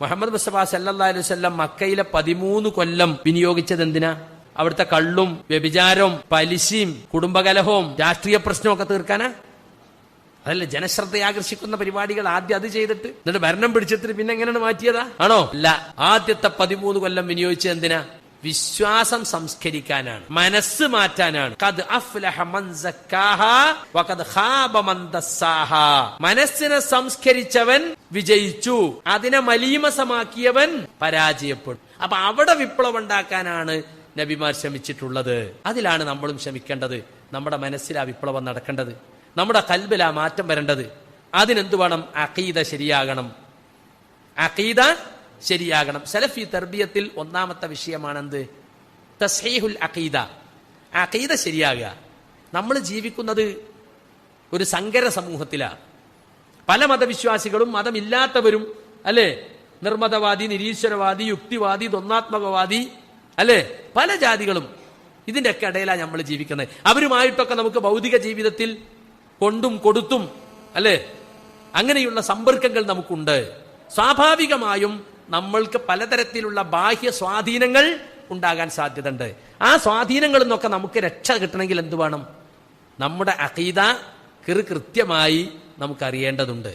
മുഹമ്മദ് മുസ്തഫ സല്ലല്ലാഹു അലൈഹി വസല്ലം മക്കയിലെ 13 കൊല്ലം വിനിയോഗിച്ചത് എന്തിനാ? അവിടുത്തെ കള്ളും വ്യഭിചാരവും പലിശയും കുടുംബകലഹവും രാഷ്ട്രീയ പ്രശ്നമൊക്കെ തീർക്കാനാ? അതല്ലേ ജനശ്രദ്ധ ആകർഷിക്കുന്ന പരിപാടികൾ ആദ്യം അത് ചെയ്തിട്ട് എന്നിട്ട് ഭരണം പിടിച്ചിട്ട് പിന്നെ എങ്ങനെയാണ് മാറ്റിയതാ? ആണോ? അല്ല. ആദ്യത്തെ 13 കൊല്ലം വിനിയോഗിച്ചത് എന്തിനാ? വിശ്വാസം സംസ്കരിക്കാനാണ്, മനസ്സ് മാറ്റാനാണ്. ഖദ് അഫ്ലഹ മൻ സക്കാഹാ വഖദ് ഖാബ മൻ ദസ്സാഹാ. മനസ്സിനെ സംസ്കരിച്ചവൻ വിജയിച്ചു, അതിനെ മലീമസമാക്കിയവൻ പരാജയപ്പെട്ടു. അപ്പൊ അവിടെ വിപ്ലവം ഉണ്ടാക്കാനാണ് നബിമാർ ശ്രമിച്ചിട്ടുള്ളത്. അതിലാണ് നമ്മളും ശ്രമിക്കേണ്ടത്. നമ്മുടെ മനസ്സിലാ വിപ്ലവം നടക്കേണ്ടത്, നമ്മുടെ ഖൽബിലാ മാറ്റം വരേണ്ടത്. അതിനെന്ത് വേണം? അഖീദ ശരിയാകണം. അഖീദ ശരിയാകണം. സലഫി തർബിയത്തിൽ ഒന്നാമത്തെ വിഷയമാണെന്ത്? തസ്ഹീഹുൽ അഖീദ. അഖീദ ശരിയാകുക. നമ്മൾ ജീവിക്കുന്നത് ഒരു സങ്കര സമൂഹത്തിലാണ്. പല മതവിശ്വാസികളും മതമില്ലാത്തവരും അല്ലേ, നിർമ്മതവാദി, നിരീശ്വരവാദി, യുക്തിവാദി, ദ്വന്ദ്വാത്മകവാദി അല്ലേ, പല ജാതികളും ഇതിൻ്റെയൊക്കെ ഇടയിലാണ് നമ്മൾ ജീവിക്കുന്നത്. അവരുമായിട്ടൊക്കെ നമുക്ക് ഭൗതിക ജീവിതത്തിൽ കൊണ്ടും കൊടുത്തും അല്ലേ അങ്ങനെയുള്ള സമ്പർക്കങ്ങൾ നമുക്കുണ്ട്. സ്വാഭാവികമായും നമ്മൾക്ക് പലതരത്തിലുള്ള ബാഹ്യ സ്വാധീനങ്ങൾ ഉണ്ടാകാൻ സാധ്യതയുണ്ട്. ആ സ്വാധീനങ്ങളിൽ നിന്നൊക്കെ നമുക്ക് രക്ഷ കിട്ടണമെങ്കിൽ എന്ത് വേണം? നമ്മുടെ അഖീദ കൃത്യമായി നമുക്കറിയേണ്ടതുണ്ട്.